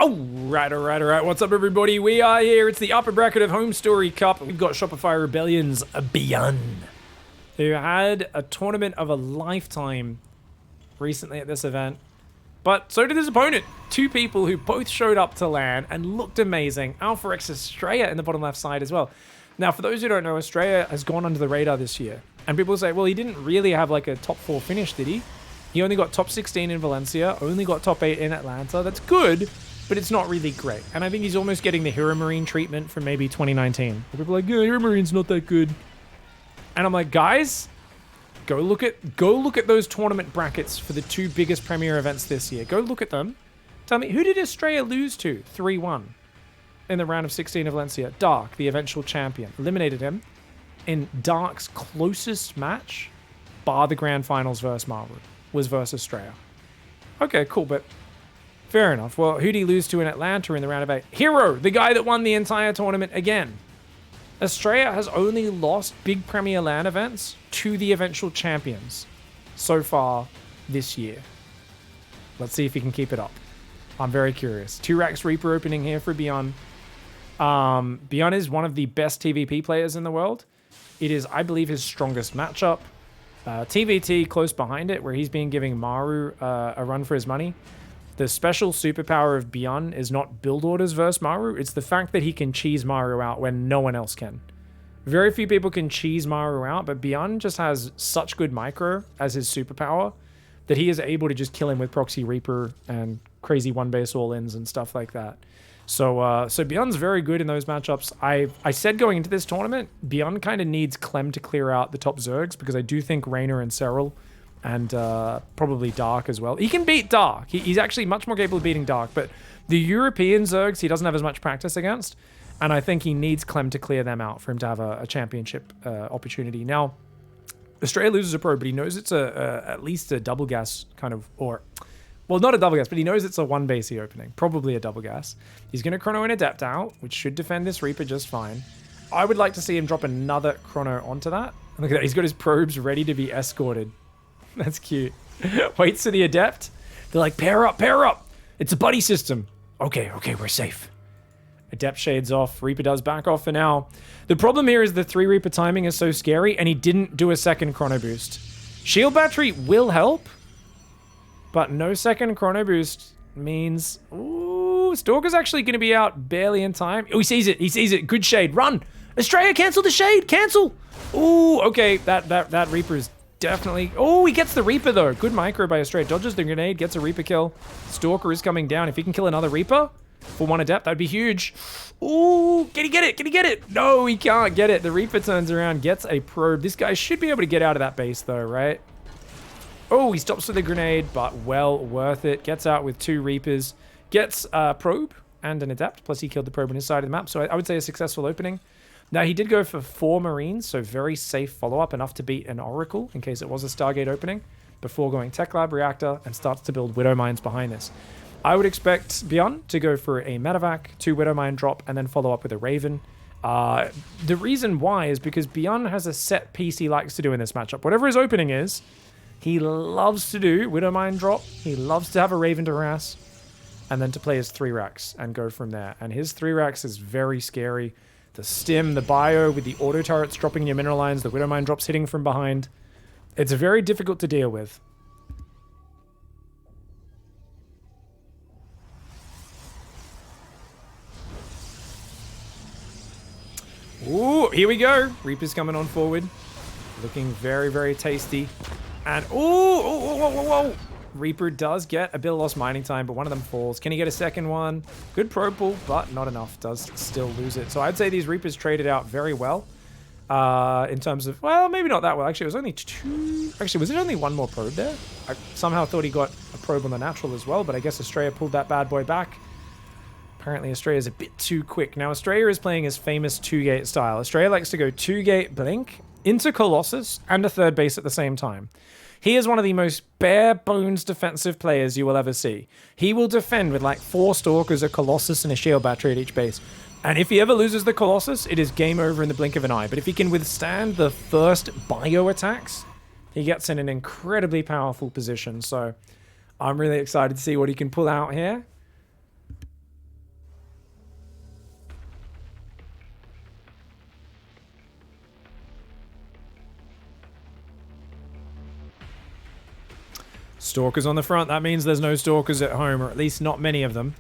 All right. What's up, everybody? We are here. It's the upper bracket of HomeStory Cup. We've got Shopify Rebellion's Byun, who had a tournament of a lifetime recently at this event. But so did his opponent. Two people who both showed up to LAN and looked amazing. Alpha X Astrea in the bottom left side as well. Now, for those who don't know, Astrea has gone under the radar this year. And people say, well, he didn't really have like a top 4 finish, did he? He only got top 16 in Valencia, only got top 8 in Atlanta. That's good, but it's not really great. And I think he's almost getting the Hero Marine treatment from maybe 2019. People are like, yeah, Hero Marine's not that good. And I'm like, guys, go look at those tournament brackets for the two biggest premier events this year. Go look at them. Tell me, who did Astrea lose to 3-1 in the round of 16 of Valencia? Dark, the eventual champion, eliminated him in Dark's closest match, bar the grand finals versus Maru, was versus Astrea. Okay, cool, but fair enough. Well, who'd he lose to in Atlanta in the round of 8? Hero, the guy that won the entire tournament again. Astrea has only lost big Premier LAN events to the eventual champions so far this year. Let's see if he can keep it up. I'm very curious. 2 racks Reaper opening here for Byun. Byun is one of the best TvP players in the world. It is, I believe, his strongest matchup. TVT close behind it, where he's been giving Maru a run for his money. The special superpower of Byun is not build orders versus Maru. It's the fact that he can cheese Maru out when no one else can. Very few people can cheese Maru out, but Byun just has such good micro as his superpower that he is able to just kill him with Proxy Reaper and crazy one-base all-ins and stuff like that. So Byun's very good in those matchups. I said going into this tournament, Byun kind of needs Clem to clear out the top Zergs, because I do think Raynor and Serral and probably Dark as well. He can beat Dark. He's actually much more capable of beating Dark, but the European Zergs he doesn't have as much practice against, and I think he needs Clem to clear them out for him to have a championship opportunity. Now, Astrea loses a pro, but he knows it's at least a double gas kind of, or... well, not a double gas, but he knows it's a one basey opening. Probably a double gas. He's going to chrono an Adept out, which should defend this Reaper just fine. I would like to see him drop another chrono onto that. And look at that. He's got his probes ready to be escorted. That's cute. Waits for the Adept. They're like, pair up. It's a buddy system. Okay, we're safe. Adept shades off. Reaper does back off for now. The problem here is the 3 Reaper timing is so scary, and he didn't do a second chrono boost. Shield battery will help, but no second chrono boost means... ooh, Stalker's actually going to be out barely in time. Oh, he sees it. Good shade. Run! Astrea, cancel the shade! Cancel! Ooh, okay. That Reaper is definitely... oh, he gets the Reaper, though. Good micro by Astrea. Dodges the grenade, gets a Reaper kill. Stalker is coming down. If he can kill another Reaper for 1 Adept, that'd be huge. Ooh, can he get it? Can he get it? No, he can't get it. The Reaper turns around, gets a probe. This guy should be able to get out of that base, though, right? Oh, he stops with a grenade, but well worth it. Gets out with 2 Reapers. Gets a probe and an Adept, plus he killed the probe on his side of the map. So I would say a successful opening. Now, he did go for 4 Marines, so very safe follow-up, enough to beat an Oracle in case it was a Stargate opening, before going Tech Lab Reactor and starts to build Widow Mines behind this. I would expect Byun to go for a Medevac, 2 Widow Mine drop, and then follow up with a Raven. The reason why is because Byun has a set piece he likes to do in this matchup. Whatever his opening is, he loves to do Widow Mine drop. He loves to have a Raven to harass, and then to play his 3 racks and go from there. And his 3 racks is very scary. The stim, the bio with the auto turrets dropping your mineral lines, the Widow Mine drops hitting from behind. It's very difficult to deal with. Ooh, here we go. Reaper's coming on forward. Looking very, very tasty. And, whoa. Reaper does get a bit of lost mining time, but one of them falls. Can he get a second one? Good probe pull, but not enough. Does still lose it. So I'd say these Reapers traded out very well. In terms of, well, maybe not that well. Actually, it was only 2. Actually, was it only 1 more probe there? I somehow thought he got a probe on the natural as well, but I guess Astrea pulled that bad boy back. Apparently, Astrea is a bit too quick. Now, Astrea is playing his famous 2-gate style. Astrea likes to go 2-gate blink into Colossus and a 3rd base at the same time. He is one of the most bare bones defensive players you will ever see. He will defend with like 4 Stalkers, a Colossus, and a shield battery at each base. And if he ever loses the Colossus, it is game over in the blink of an eye. But if he can withstand the first bio attacks, he gets in an incredibly powerful position. So I'm really excited to see what he can pull out here. Stalkers on the front. That means there's no Stalkers at home, or at least not many of them.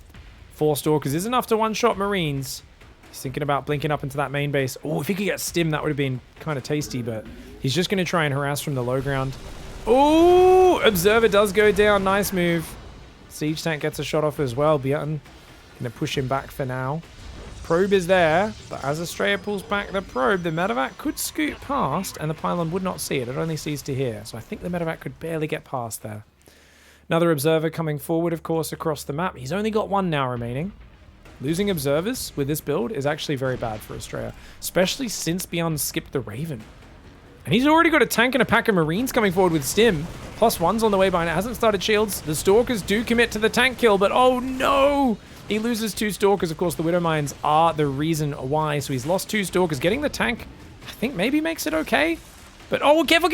4 Stalkers is enough to one-shot Marines. He's thinking about blinking up into that main base. Oh, if he could get Stim, that would have been kind of tasty, but he's just going to try and harass from the low ground. Oh, Observer does go down. Nice move. Siege Tank gets a shot off as well. Byun going to push him back for now. Probe is there, but as Astrea pulls back the probe, the medevac could scoot past, and the pylon would not see it. It only sees to here, so I think the medevac could barely get past there. Another observer coming forward, of course, across the map. He's only got 1 now remaining. Losing observers with this build is actually very bad for Astrea, especially since Byun skipped the Raven. And he's already got a tank and a pack of Marines coming forward with Stim. +1's on the way by, and it hasn't started shields. The Stalkers do commit to the tank kill, but oh no! He loses 2 Stalkers. Of course, the Widow Mines are the reason why. So he's lost 2 Stalkers. Getting the tank, I think, maybe makes it okay. But, oh, careful.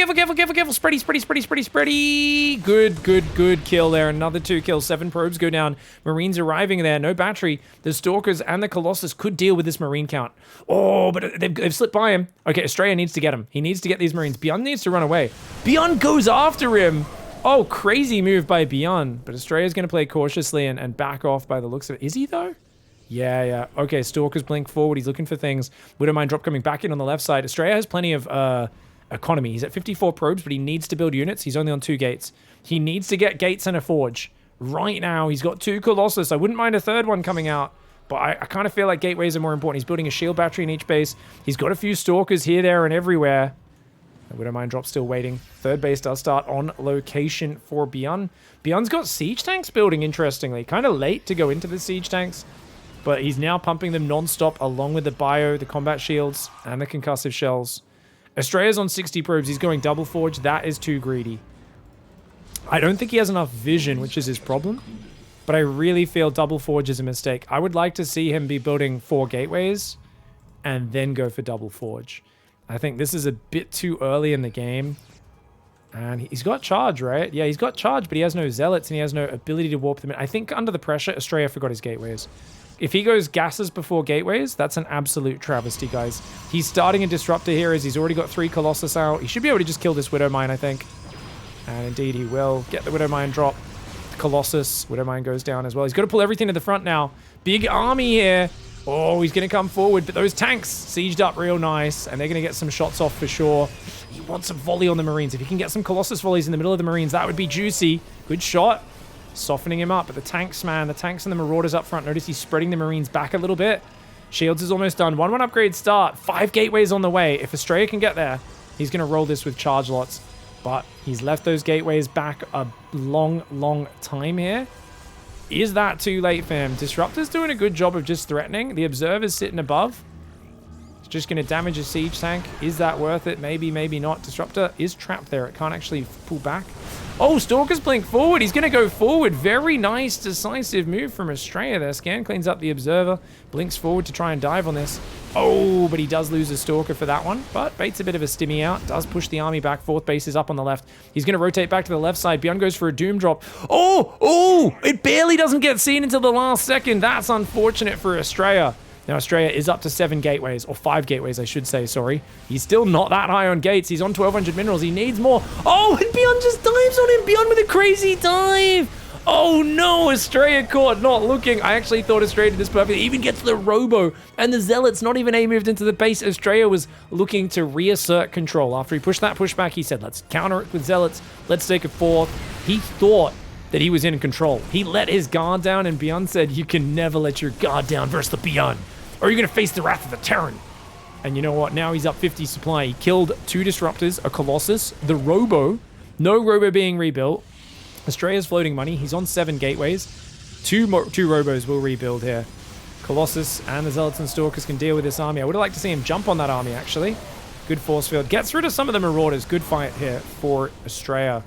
Spready. Good kill there. Another 2 kills. 7 probes go down. Marines arriving there. No battery. The Stalkers and the Colossus could deal with this Marine count. Oh, but they've slipped by him. Okay, Astrea needs to get him. He needs to get these Marines. Byun needs to run away. Byun goes after him. Oh, crazy move by Byun. But Astrea is going to play cautiously and back off by the looks of it. Is he, though? Yeah. Okay, Stalkers blink forward. He's looking for things. Widowmine drop coming back in on the left side. Astrea has plenty of economy. He's at 54 probes, but he needs to build units. He's only on 2 gates. He needs to get gates and a forge. Right now, he's got 2 Colossus. I wouldn't mind a 3rd one coming out, but I kind of feel like gateways are more important. He's building a shield battery in each base. He's got a few Stalkers here, there, and everywhere. The Widowmine drop still waiting. 3rd base does start on location for Byun. Byun's got siege tanks building, interestingly. Kind of late to go into the siege tanks, but he's now pumping them non-stop along with the bio, the combat shields, and the concussive shells. Astrea's on 60 probes. He's going double forge. That is too greedy. I don't think he has enough vision, which is his problem, but I really feel double forge is a mistake. I would like to see him be building 4 gateways and then go for double forge. I think this is a bit too early in the game. And he's got charge, right? Yeah, he's got charge, but he has no zealots and he has no ability to warp them in. I think under the pressure, Astrea forgot his gateways. If he goes gases before gateways, that's an absolute travesty, guys. He's starting a disruptor here as he's already got 3 Colossus out. He should be able to just kill this Widow Mine, I think. And indeed he will. Get the Widow Mine drop. The Colossus. Widow Mine goes down as well. He's got to pull everything to the front now. Big army here. Oh, he's going to come forward, but those tanks sieged up real nice, and they're going to get some shots off for sure. He wants a volley on the Marines. If he can get some Colossus volleys in the middle of the Marines, that would be juicy. Good shot. Softening him up, but the tanks, man, the tanks and the Marauders up front. Notice he's spreading the Marines back a little bit. Shields is almost done. 1-1 upgrade start. 5 gateways on the way. If Astrea can get there, he's going to roll this with charge lots. But he's left those gateways back a long time here. Is that too late for him? Disruptor's doing a good job of just threatening. The Observer's sitting above. It's just going to damage a siege tank. Is that worth it? Maybe, maybe not. Disruptor is trapped there. It can't actually pull back. Oh, Stalker's blink forward. He's going to go forward. Very nice, decisive move from Astrea there. Scan cleans up the Observer. Blinks forward to try and dive on this. Oh, but he does lose a Stalker for that one. But baits a bit of a stimmy out. Does push the army back. 4th base is up on the left. He's going to rotate back to the left side. Byun goes for a Doom drop. Oh, it barely doesn't get seen until the last second. That's unfortunate for Astrea. Now, Astrea is up to 7 gateways, or 5 gateways, I should say, sorry. He's still not that high on gates. He's on 1,200 minerals. He needs more. Oh, and Byun just dives on him. Byun with a crazy dive. Oh, no, Astrea caught not looking. I actually thought Astrea did this perfectly. He even gets the Robo, and the Zealots not even moved into the base. Astrea was looking to reassert control. After he pushed that pushback, he said, let's counter it with Zealots. Let's take a 4th. He thought that he was in control. He let his guard down, and Byun said, you can never let your guard down versus the Byun, or you're going to face the wrath of the Terran. And you know what? Now he's up 50 supply. He killed 2 Disruptors, a Colossus, the Robo. No Robo being rebuilt. Astrea's floating money. He's on 7 gateways. 2 Robos will rebuild here. Colossus and the Zealots and Stalkers can deal with this army. I would have liked to see him jump on that army, actually. Good force field. Gets rid of some of the Marauders. Good fight here for Astrea.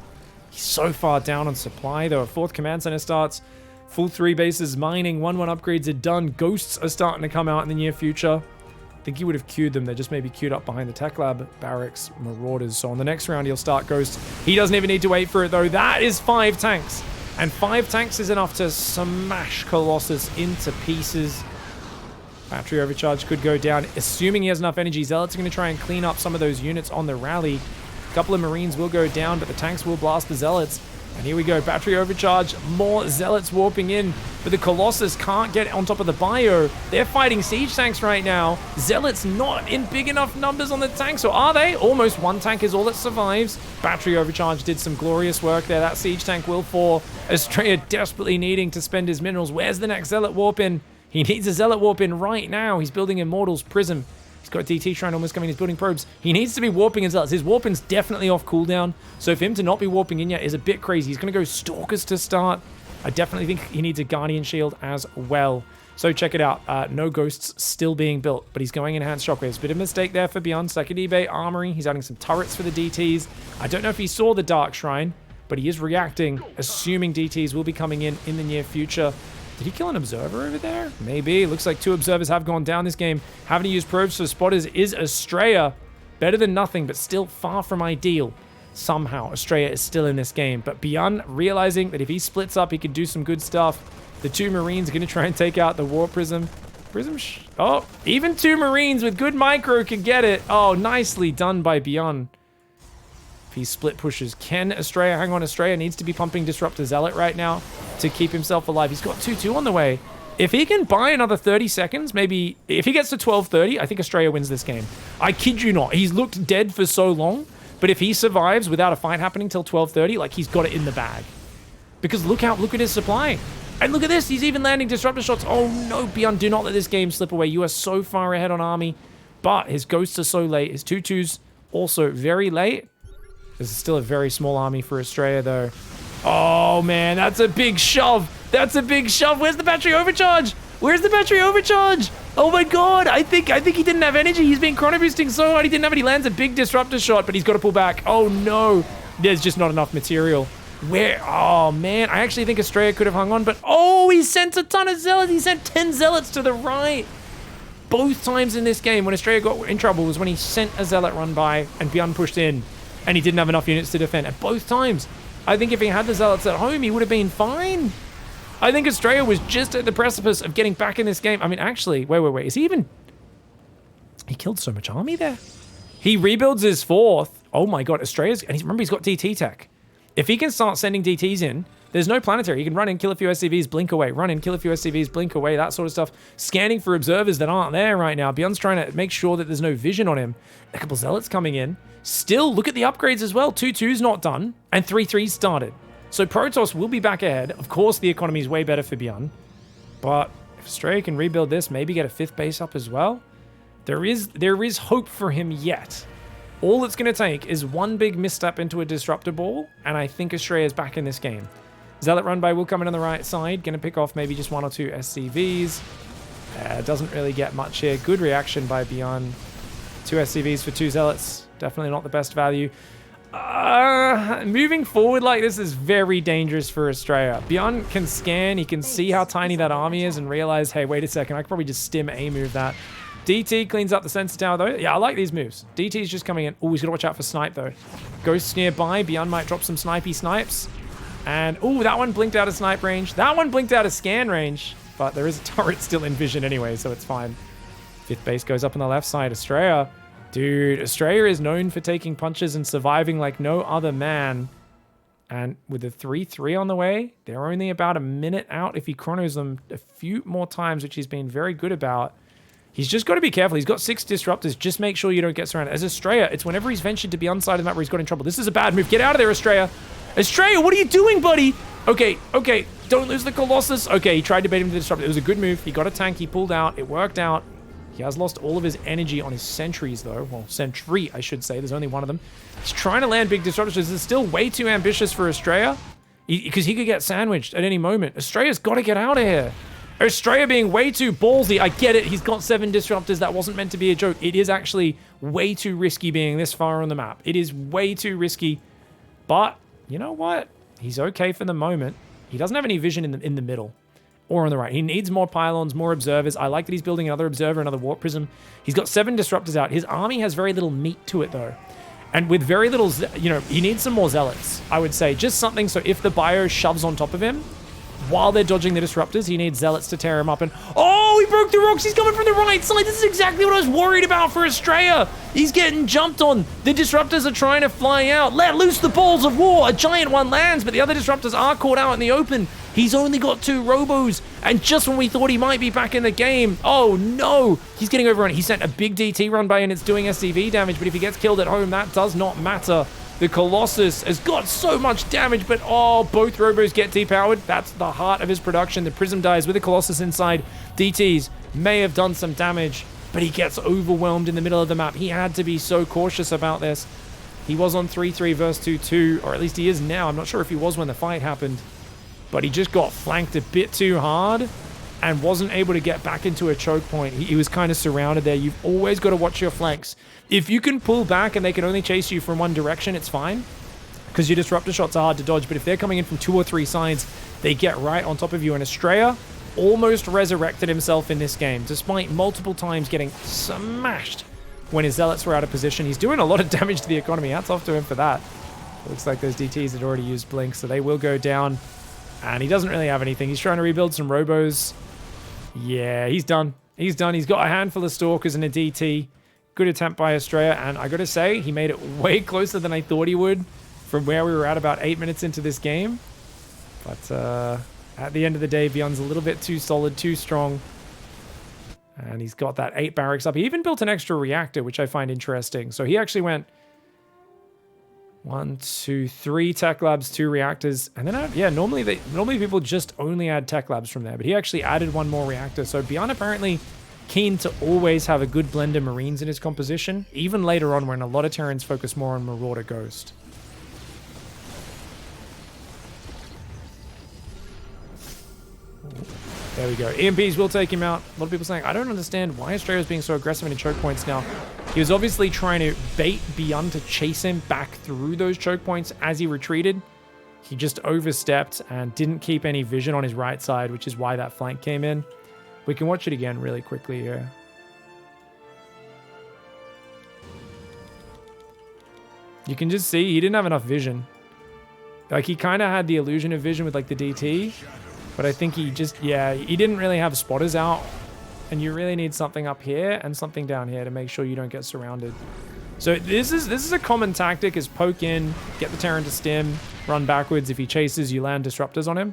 He's so far down on supply, though. A 4th command center starts. Full 3 bases mining. 1-1 upgrades are done. Ghosts are starting to come out in the near future. I think he would have queued them. They're just maybe queued up behind the Tech Lab barracks Marauders. So on the next round, he'll start Ghosts. He doesn't even need to wait for it, though. That is 5 tanks. And 5 tanks is enough to smash Colossus into pieces. Battery overcharge could go down. Assuming he has enough energy, Zealots are going to try and clean up some of those units on the rally. A couple of Marines will go down, but the tanks will blast the Zealots. And here we go, battery overcharge, more zealots warping in, but the Colossus can't get on top of the bio. They're fighting siege tanks right now. Zealots not in big enough numbers on the tanks, or are they? Almost one tank is all that survives. Battery overcharge did some glorious work there. That siege tank will fall. Astrea desperately needing to spend his minerals. Where's the next zealot warp in? He needs a zealot warp in right now. He's building Immortals Prism. He's got a DT Shrine almost coming. He's building probes. He needs to be warping his zealots. His warping's definitely off cooldown. So for him to not be warping in yet is a bit crazy. He's going to go Stalkers to start. I definitely think he needs a Guardian Shield as well. So check it out. No Ghosts still being built, but he's going Enhanced Shockwaves. Bit of a mistake there for Byun. Second eBay Armory. He's adding some turrets for the DTs. I don't know if he saw the Dark Shrine, but he is reacting, assuming DTs will be coming in the near future. Did he kill an observer over there? Maybe. Looks like 2 observers have gone down this game. Having to use probes for spotters is Astrea. Better than nothing, but still far from ideal. Somehow, Astrea is still in this game. But Byun realizing that if he splits up, he can do some good stuff. The 2 Marines are going to try and take out the War Prism. Oh, even 2 Marines with good micro can get it. Oh, nicely done by Byun. If he split pushes, can Astrea hang on? Astrea needs to be pumping Disruptor Zealot right now to keep himself alive. He's got 2-2 on the way. If he can buy another 30 seconds, maybe if he gets to 12:30, I think Astrea wins this game. I kid you not. He's looked dead for so long, but if he survives without a fight happening till 12:30, like he's got it in the bag. Because look at his supply. And look at this. He's even landing Disruptor shots. Oh no, Byun, do not let this game slip away. You are so far ahead on army, but his ghosts are so late. His 2-2s also very late. This is still a very small army for Astrea though. Oh man, that's a big shove. That's a big shove. Where's the battery overcharge? Where's the battery overcharge? Oh my god, I think he didn't have energy. He's been chrono boosting so hard he didn't have it. He lands a big disruptor shot, but he's got to pull back. Oh no, there's just not enough material. Where? Oh man, I actually think Astrea could have hung on, but oh, he sent a ton of zealots. He sent 10 zealots to the right. Both times in this game when Astrea got in trouble was when he sent a zealot run by and Byun pushed in and he didn't have enough units to defend. And both times, I think if he had the zealots at home, he would have been fine. I think Astrea was just at the precipice of getting back in this game. I mean, actually, wait. Is he even... He killed so much army there. He rebuilds his 4th. Oh my god, Astrea's... And remember, he's got DT tech. If he can start sending DTs in, there's no planetary. He can run in, kill a few SCVs, blink away. Run in, kill a few SCVs, blink away, that sort of stuff. Scanning for observers that aren't there right now. Byun's trying to make sure that there's no vision on him. A couple zealots coming in. Still, look at the upgrades as well. 2-2's not done, and 3-3's started. So Protoss will be back ahead. Of course, the economy is way better for Byun. But if Astrea can rebuild this, maybe get a 5th base up as well, there is hope for him yet. All it's going to take is one big misstep into a disruptor ball, and I think Astrea is back in this game. Zealot run by will come in on the right side. Going to pick off maybe just 1 or 2 SCVs. Doesn't really get much here. Good reaction by Byun. 2 SCVs for 2 zealots. Definitely not the best value. Moving forward like this is very dangerous for Astrea. Byun can scan. He can see how tiny that army is and realize, hey, wait a second. I could probably just stim a move that. DT cleans up the sensor tower, though. Yeah, I like these moves. DT's just coming in. Oh, he's got to watch out for snipe, though. Ghosts nearby. Byun might drop some snipey snipes. And, oh, that one blinked out of snipe range. That one blinked out of scan range. But there is a turret still in vision anyway, so it's fine. 5th base goes up on the left side. Astrea. Dude, Astrea is known for taking punches and surviving like no other man. And with the 3-3 on the way, they're only about a minute out if he chronos them a few more times, which he's been very good about. He's just got to be careful. He's got 6 disruptors. Just make sure you don't get surrounded. As Astrea, it's whenever he's ventured to be on side of the map where he's got in trouble. This is a bad move. Get out of there, Astrea. Astrea, what are you doing, buddy? Okay. Don't lose the Colossus. Okay, he tried to bait him to the disruptor. It was a good move. He got a tank. He pulled out. It worked out. He has lost all of his energy on his sentries, though. Well, sentry, I should say. There's only one of them. He's trying to land big disruptors. This is still way too ambitious for Astrea because he could get sandwiched at any moment. Astrea's got to get out of here. Astrea being way too ballsy. I get it. He's got 7 disruptors. That wasn't meant to be a joke. It is actually way too risky being this far on the map. It is way too risky. But you know what? He's okay for the moment. He doesn't have any vision in the middle or on the right. He needs more pylons, more observers. I like that he's building another observer, another warp prism. He's got 7 disruptors out. His army has very little meat to it, though. And with very little, he needs some more zealots, I would say. Just something so if the bio shoves on top of him, while they're dodging the disruptors, he needs zealots to tear him up. And oh, Oh, he broke the rocks. He's coming from the right side. This is exactly what I was worried about for Astrea. He's getting jumped on. The disruptors are trying to fly out. Let loose the balls of war. A giant one lands, but the other disruptors are caught out in the open. He's only got 2 robos, and just when we thought he might be back in the game, oh no, he's getting overrun. He sent a big DT run by and it's doing SCV damage, but if he gets killed at home, that does not matter. The Colossus has got so much damage, but oh, both robos get depowered. That's the heart of his production. The Prism dies with the Colossus inside. DTs may have done some damage, but he gets overwhelmed in the middle of the map. He had to be so cautious about this. He was on 3-3 versus 2-2, or at least he is now. I'm not sure if he was when the fight happened. But he just got flanked a bit too hard and wasn't able to get back into a choke point. He was kind of surrounded there. You've always got to watch your flanks. If you can pull back and they can only chase you from one direction, it's fine, because your disruptor shots are hard to dodge. But if they're coming in from 2 or 3 sides, they get right on top of you. And Astrea almost resurrected himself in this game, despite multiple times getting smashed when his zealots were out of position. He's doing a lot of damage to the economy. Hats off to him for that. Looks like those DTs had already used Blink, so they will go down. And he doesn't really have anything. He's trying to rebuild some robos. Yeah, he's done. He's done. He's got a handful of Stalkers and a DT. Good attempt by Astrea. And I got to say, he made it way closer than I thought he would from where we were at about 8 minutes into this game. But at the end of the day, Byun's a little bit too solid, too strong. And he's got that 8 barracks up. He even built an extra reactor, which I find interesting. So he actually went 1, 2, 3 tech labs, 2 reactors, and then yeah, normally people just only add tech labs from there, but he actually added 1 more reactor. So Byun apparently keen to always have a good blend of Marines in his composition, even later on when a lot of Terrans focus more on Marauder Ghost. There we go. EMPs will take him out. A lot of people saying, I don't understand why Astrea is being so aggressive in choke points now. He was obviously trying to bait Byun to chase him back through those choke points as he retreated. He just overstepped and didn't keep any vision on his right side, which is why that flank came in. We can watch it again really quickly here. You can just see he didn't have enough vision. Like, he kind of had the illusion of vision with like the DT. But I think he just, yeah, he didn't really have spotters out. And you really need something up here and something down here to make sure you don't get surrounded. So this is a common tactic, is poke in, get the Terran to stim, run backwards. If he chases, you land disruptors on him.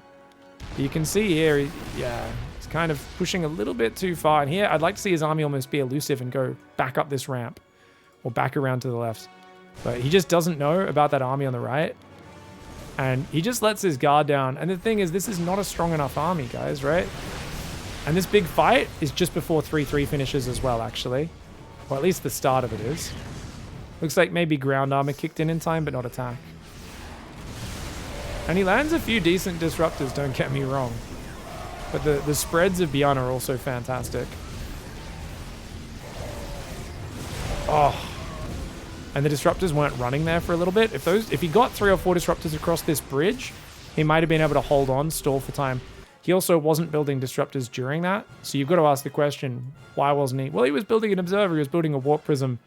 But you can see here, he's kind of pushing a little bit too far. And here, I'd like to see his army almost be elusive and go back up this ramp. Or back around to the left. But he just doesn't know about that army on the right. And he just lets his guard down. And the thing is, this is not a strong enough army, guys, right? And this big fight is just before 3-3 finishes as well, actually. Or at least the start of it is. Looks like maybe ground armor kicked in time, but not attack. And he lands a few decent disruptors, don't get me wrong. But the spreads of Byun are also fantastic. Oh. And the disruptors weren't running there for a little bit. If he got 3 or 4 disruptors across this bridge, he might have been able to hold on, stall for time. He also wasn't building disruptors during that. So you've got to ask the question, why wasn't he? Well, he was building an observer. He was building a warp prism.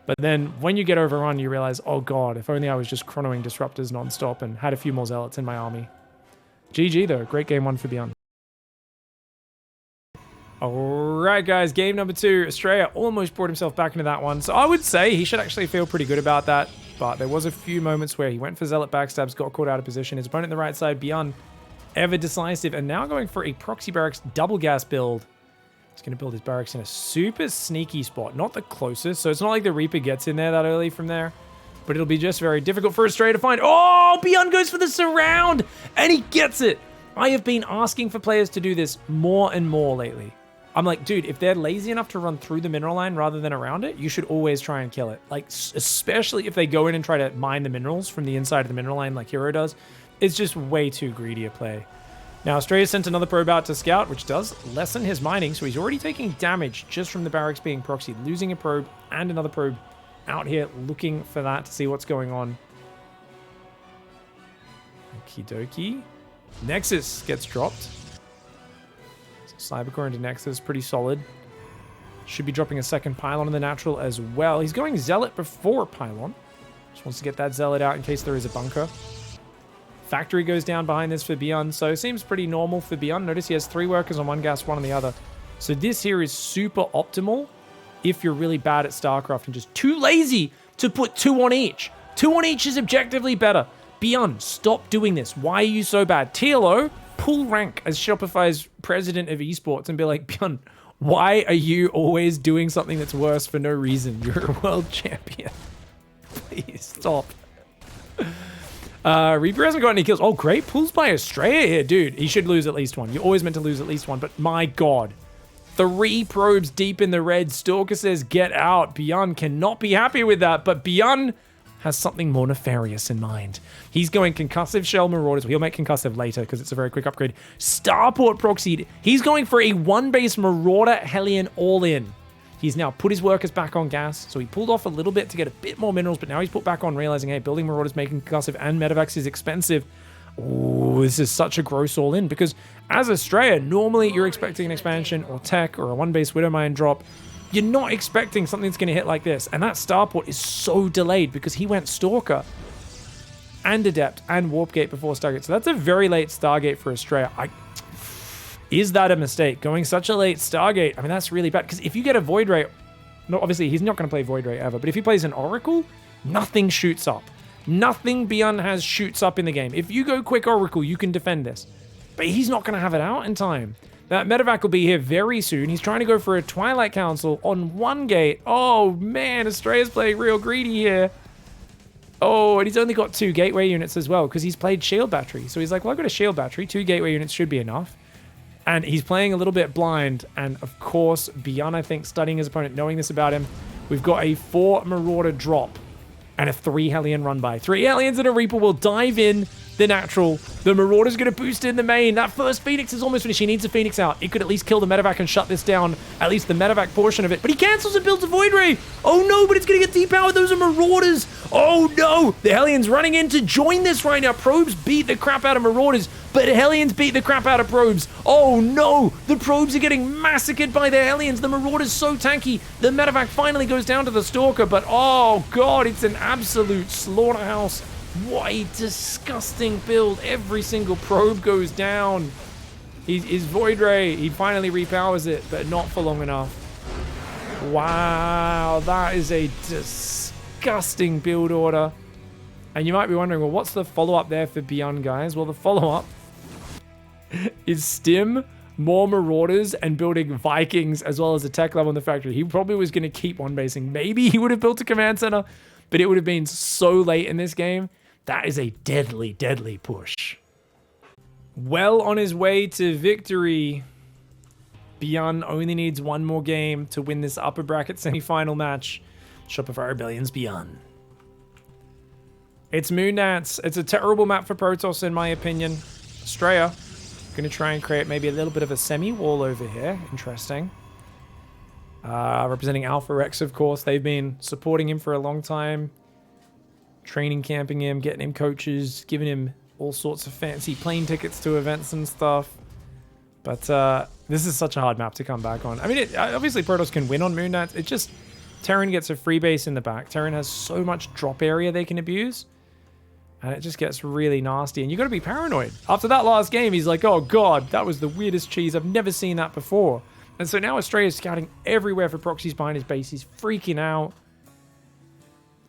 But then when you get overrun, you realize, oh God, if only I was just chronoing disruptors nonstop and had a few more zealots in my army. GG though, great game 1 for Byun. Alright guys, game number 2. Astrea almost brought himself back into that one. So I would say he should actually feel pretty good about that. But there was a few moments where he went for zealot backstabs, got caught out of position. His opponent on the right side, Byun, ever decisive. And now going for a proxy barracks double gas build. He's going to build his barracks in a super sneaky spot. Not the closest. So it's not like the Reaper gets in there that early from there. But it'll be just very difficult for Astrea to find. Oh, Byun goes for the surround. And he gets it. I have been asking for players to do this more and more lately. I'm like, dude, if they're lazy enough to run through the mineral line rather than around it, you should always try and kill it. Like, especially if they go in and try to mine the minerals from the inside of the mineral line like Hero does. It's just way too greedy a play. Now, Astrea sent another probe out to scout, which does lessen his mining, so he's already taking damage just from the barracks being proxied. Losing a probe and another probe out here looking for that to see what's going on. Okie dokie. Nexus gets dropped. Cybercore into Nexus, pretty solid. Should be dropping a second Pylon in the natural as well. He's going Zealot before Pylon. Just wants to get that Zealot out in case there is a bunker. Factory goes down behind this for Byun, so it seems pretty normal for Byun. Notice he has 3 workers on one gas, 1 on the other. So this here is super optimal if you're really bad at StarCraft and just too lazy to put 2 on each. 2 on each is objectively better. Byun, stop doing this. Why are you so bad? TLO, pull rank as Shopify's president of esports and be like, Byun, why are you always doing something that's worse for no reason? You're a world champion. Please stop. Reaper hasn't got any kills. Oh, great pulls by Astrea here. Dude, he should lose at least one. You're always meant to lose at least one, but my God. 3 probes deep in the red. Stalker says, get out. Byun cannot be happy with that, but Byun has something more nefarious in mind. He's going concussive shell marauders. He'll make concussive later because it's a very quick upgrade. Starport proxied. He's going for a 1-base marauder Hellion all-in. He's now put his workers back on gas, so he pulled off a little bit to get a bit more minerals, but now he's put back on, realizing, hey, building marauders, making concussive, and medevacs is expensive. Oh, this is such a gross all-in, because as Astrea, normally you're expecting an expansion or tech or a 1-base Widowmine drop. You're not expecting something that's going to hit like this, and that Starport is so delayed because he went Stalker and Adept and Warpgate before Stargate, so that's a very late Stargate for Astrea. Is that a mistake? Going such a late Stargate, I mean, that's really bad. Because if you get a Void Ray, no, obviously he's not going to play Void Ray ever, but if he plays an Oracle, nothing shoots up. Nothing Byun has shoots up in the game. If you go quick Oracle, you can defend this. But he's not going to have it out in time. That medevac will be here very soon. He's trying to go for a Twilight Council on 1 gate. Oh, man, Astrea's playing real greedy here. Oh, and he's only got 2 gateway units as well because he's played Shield Battery. So he's like, well, I've got a Shield Battery. 2 gateway units should be enough. And he's playing a little bit blind. And of course, Byun, I think, studying his opponent, knowing this about him. We've got a 4 Marauder drop and a 3 Hellion run by. 3 Hellions and a Reaper will dive in the natural. The Marauder's going to boost in the main. That first Phoenix is almost finished. He needs a Phoenix out. It could at least kill the medevac and shut this down. At least the medevac portion of it. But he cancels and builds a Void Ray. Oh no, but it's going to get depowered. Those are Marauders. Oh no. The Hellions running in to join this right now. Probes beat the crap out of Marauders. But Hellions beat the crap out of Probes. Oh no. The Probes are getting massacred by the Hellions. The Marauder's so tanky. The medevac finally goes down to the Stalker. But oh god, it's an absolute slaughterhouse. What a disgusting build. Every single probe goes down. His Void Ray, he finally repowers it, but not for long enough. Wow, that is a disgusting build order. And you might be wondering, well, what's the follow-up there for Byun, guys? Well, the follow-up is Stim, more Marauders, and building Vikings as well as a tech level in the factory. He probably was going to keep 1-basing. Maybe he would have built a command center, but it would have been so late in this game. That is a deadly, deadly push. Well on his way to victory. Byun only needs 1 more game to win this upper bracket semi-final match. Shopify Rebellion's Byun. It's Moondance. It's a terrible map for Protoss, in my opinion. Astrea going to try and create maybe a little bit of a semi-wall over here. Interesting. Representing Alpha Rex, of course. They've been supporting him for a long time. Training camping him, getting him coaches, giving him all sorts of fancy plane tickets to events and stuff. But this is such a hard map to come back on. I mean, obviously Protoss can win on Moondance. It just, Terran gets a free base in the back. Terran has so much drop area they can abuse. And it just gets really nasty. And you got to be paranoid. After that last game, he's like, oh god, that was the weirdest cheese. I've never seen that before. And so now Astrea is scouting everywhere for proxies behind his base. He's freaking out.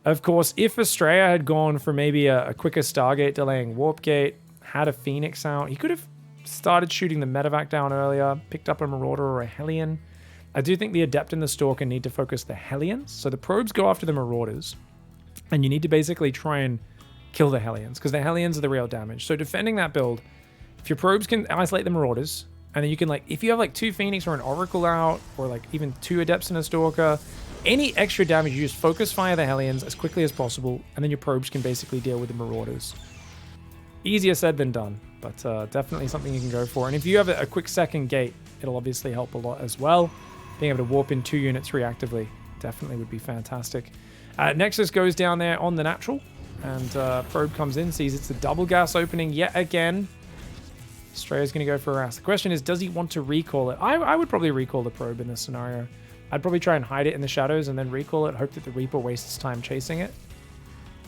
Of course, if Astrea had gone for maybe a quicker Stargate delaying Warpgate, had a Phoenix out, he could have started shooting the medevac down earlier, picked up a Marauder or a Hellion. I do think the Adept and the Stalker need to focus the Hellions. So the probes go after the Marauders, and you need to basically try and kill the Hellions, because the Hellions are the real damage. So defending that build, if your probes can isolate the Marauders, and then you can, like, if you have like 2 Phoenix or an Oracle out, or like even 2 Adepts and a Stalker, any extra damage, you just focus fire the Hellions as quickly as possible, and then your probes can basically deal with the Marauders. Easier said than done, but definitely something you can go for. And if you have a quick second gate, it'll obviously help a lot as well. Being able to warp in 2 units reactively definitely would be fantastic. Nexus goes down there on the natural, and probe comes in, sees it's a double gas opening yet again. Astrea's going to go for a Ras. The question is, does he want to recall it? I would probably recall the probe in this scenario. I'd probably try and hide it in the shadows and then recall it, hope that the Reaper wastes time chasing it.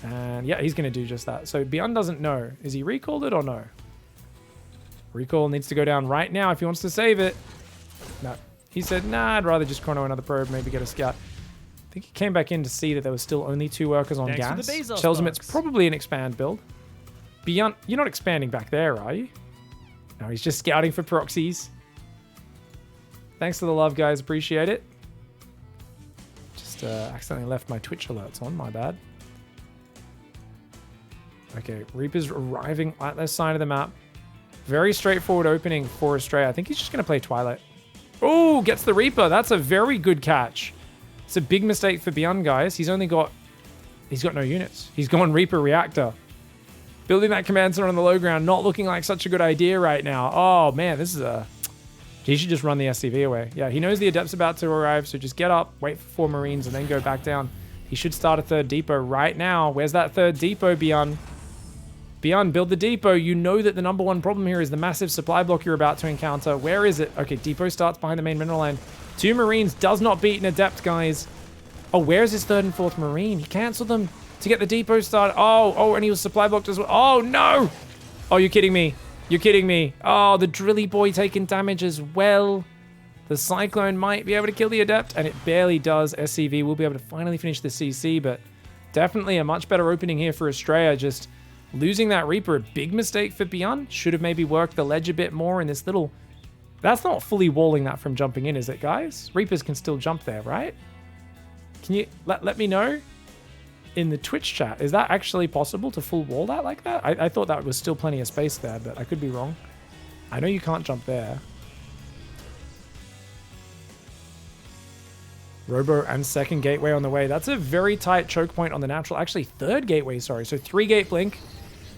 And yeah, he's going to do just that. So Byun doesn't know. Is he recalled it or no? Recall needs to go down right now if he wants to save it. No, He said, nah, I'd rather just chrono another probe, maybe get a scout. I think he came back in to see that there was still only 2 workers on gas. Tells him it's probably an expand build. Beyond, you're not expanding back there, are you? No, he's just scouting for proxies. Thanks for the love, guys. Appreciate it. Just accidentally left my Twitch alerts on. My bad. Okay, Reaper's arriving at this side of the map. Very straightforward opening for Astrea. I think he's just going to play Twilight. Oh, gets the Reaper. That's a very good catch. It's a big mistake for Byun, guys. He's got no units. He's gone Reaper Reactor. Building that command center on the low ground, not looking like such a good idea right now. Oh, man, this is a... He should just run the SCV away. Yeah, he knows the Adept's about to arrive, so just get up, wait for 4 Marines, and then go back down. He should start a 3rd depot right now. Where's that 3rd depot, Byun? Byun, build the depot. You know that the #1 problem here is the massive supply block you're about to encounter. Where is it? Okay, depot starts behind the main mineral line. 2 Marines does not beat an Adept, guys. Oh, where's his 3rd and 4th Marine? He canceled them to get the depot started. Oh, and he was supply blocked as well. Oh, no! Oh, you're kidding me. You're kidding me. Oh, the Drilly Boy taking damage as well. The Cyclone might be able to kill the Adept, and it barely does. SCV will be able to finally finish the CC, but definitely a much better opening here for Astrea. Just losing that Reaper, a big mistake for Byun. Should have maybe worked the ledge a bit more in this little... That's not fully walling that from jumping in, is it, guys? Reapers can still jump there, right? Can you let me know in the Twitch chat? Is that actually possible to full wall that like that? I thought that was still plenty of space there, but I could be wrong. I know you can't jump there. Robo and 2nd gateway on the way. That's a very tight choke point on the natural. Actually, 3rd gateway, sorry. So 3-gate blink.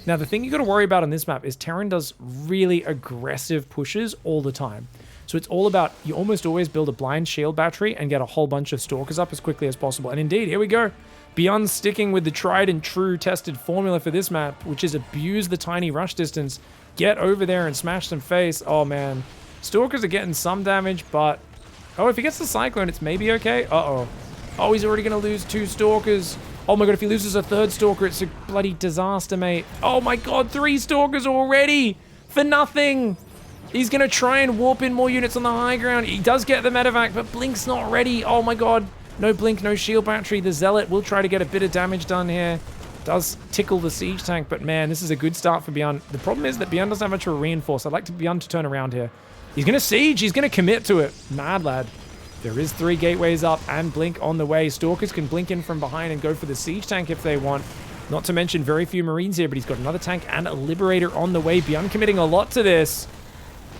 Now, the thing you got to worry about on this map is Terran does really aggressive pushes all the time. So it's all about, you almost always build a blind shield battery and get a whole bunch of stalkers up as quickly as possible. And indeed, here we go. Byun sticking with the tried and true tested formula for this map, which is abuse the tiny rush distance, get over there and smash some face. Oh, man. Stalkers are getting some damage, but... Oh, if he gets the Cyclone, it's maybe okay. Uh-oh. Oh, he's already going to lose 2 Stalkers. Oh my god, if he loses a 3rd Stalker, it's a bloody disaster, mate. Oh my god, 3 Stalkers already! For nothing! He's going to try and warp in more units on the high ground. He does get the medevac, but Blink's not ready. Oh my god. No Blink, no shield battery. The Zealot will try to get a bit of damage done here. Does tickle the siege tank, but man, this is a good start for Byun. The problem is that Byun doesn't have much of a reinforce. I'd like Byun to turn around here. He's going to siege. He's going to commit to it. Mad lad. There is 3 gateways up and Blink on the way. Stalkers can blink in from behind and go for the siege tank if they want. Not to mention very few Marines here, but he's got another tank and a Liberator on the way. Byun committing a lot to this.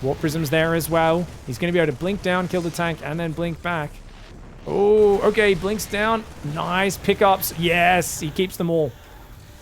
Warp Prism's there as well. He's going to be able to blink down, kill the tank, and then blink back. Oh, okay, blinks down. Nice pickups. Yes, he keeps them all.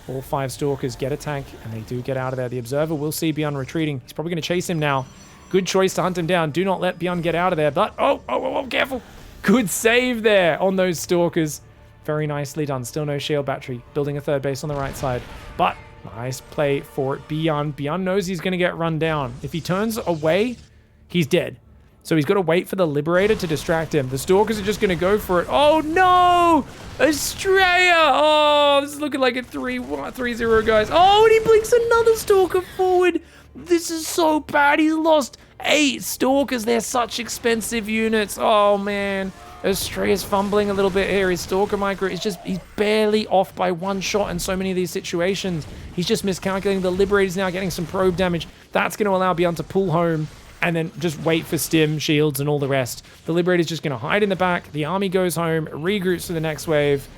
All 5 Stalkers get a tank, and they do get out of there. The Observer will see Byun retreating. He's probably going to chase him now. Good choice to hunt him down. Do not let Byun get out of there. But, oh, careful. Good save there on those Stalkers. Very nicely done. Still no shield battery. Building a 3rd base on the right side. But, nice play for Byun. Byun knows he's going to get run down. If he turns away, he's dead. So he's got to wait for the Liberator to distract him. The Stalkers are just going to go for it. Oh, no! Astrea! Oh, this is looking like a 3-0, guys. Oh, and he blinks another Stalker forward. This is so bad. He's lost 8 Stalkers. They're such expensive units. Oh, man. Astrea's fumbling a little bit here. His Stalker micro is just, he's barely off by 1 shot in so many of these situations. He's just miscalculating. The Liberator's now getting some probe damage. That's going to allow Byun to pull home and then just wait for stim, shields, and all the rest. The Liberator's just going to hide in the back. The army goes home, regroups for the next wave.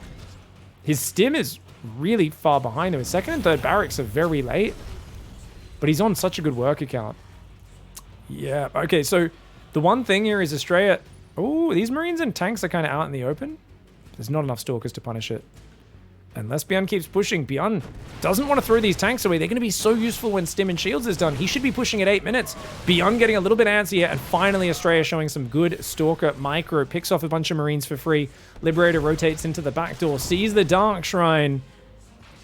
His stim is really far behind him. His 2nd and 3rd barracks are very late. But he's on such a good work account. Yeah, okay, so the one thing here is Astrea... Oh, these Marines and tanks are kind of out in the open. There's not enough Stalkers to punish it. Unless Byun keeps pushing. Byun doesn't want to throw these tanks away. They're going to be so useful when Stim and Shields is done. He should be pushing at 8 minutes. Byun getting a little bit antsy here, and finally Astrea showing some good Stalker micro. Picks off a bunch of Marines for free. Liberator rotates into the back door. Sees the Dark Shrine.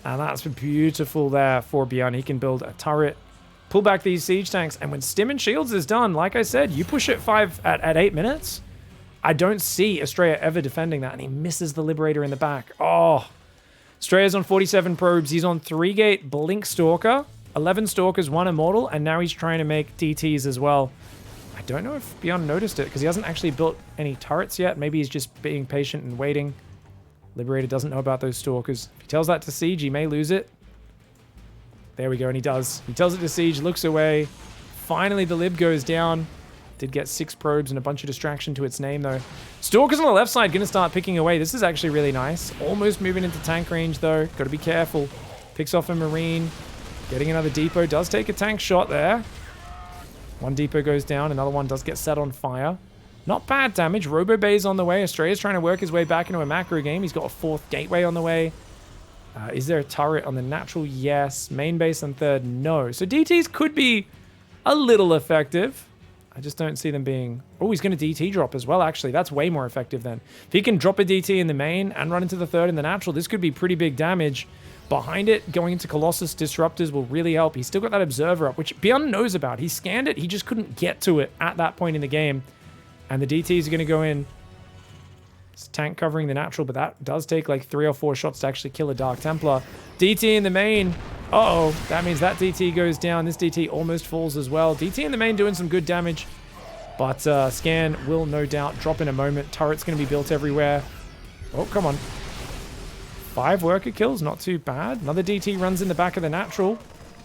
And that's beautiful there for Byun. He can build a turret, pull back these siege tanks, and when Stim and Shields is done, like I said, you push it at 8 minutes. I don't see Astrea ever defending that, and he misses the Liberator in the back. Oh, Astrea's on 47 probes. He's on 3-gate Blink Stalker, 11 Stalkers, 1 Immortal, and now he's trying to make DTs as well. I don't know if Byun noticed it because he hasn't actually built any turrets yet. Maybe he's just being patient and waiting. Liberator doesn't know about those Stalkers. If he tells that to Siege, he may lose it. There we go, and he does. He tells it to Siege, looks away. Finally, the Lib goes down. Did get 6 probes and a bunch of distraction to its name, though. Stalkers on the left side going to start picking away. This is actually really nice. Almost moving into tank range, though. Got to be careful. Picks off a Marine. Getting another depot. Does take a tank shot there. One depot goes down. Another one does get set on fire. Not bad damage. Robo Bay's on the way. Astrea's trying to work his way back into a macro game. He's got a 4th gateway on the way. Is there a turret on the natural? Yes. Main base on 3rd? No. So DTs could be a little effective. I just don't see them being... Oh, he's going to DT drop as well, actually. That's way more effective then. If he can drop a DT in the main and run into the 3rd in the natural, this could be pretty big damage. Behind it, going into Colossus Disruptors will really help. He's still got that Observer up, which Byun knows about. He scanned it. He just couldn't get to it at that point in the game. And the DTs are going to go in. It's tank covering the natural, but that does take like 3 or 4 shots to actually kill a Dark Templar. DT in the main. Uh-oh. That means that DT goes down. This DT almost falls as well. DT in the main doing some good damage. But Scan will no doubt drop in a moment. Turret's going to be built everywhere. Oh, come on. 5 worker kills. Not too bad. Another DT runs in the back of the natural.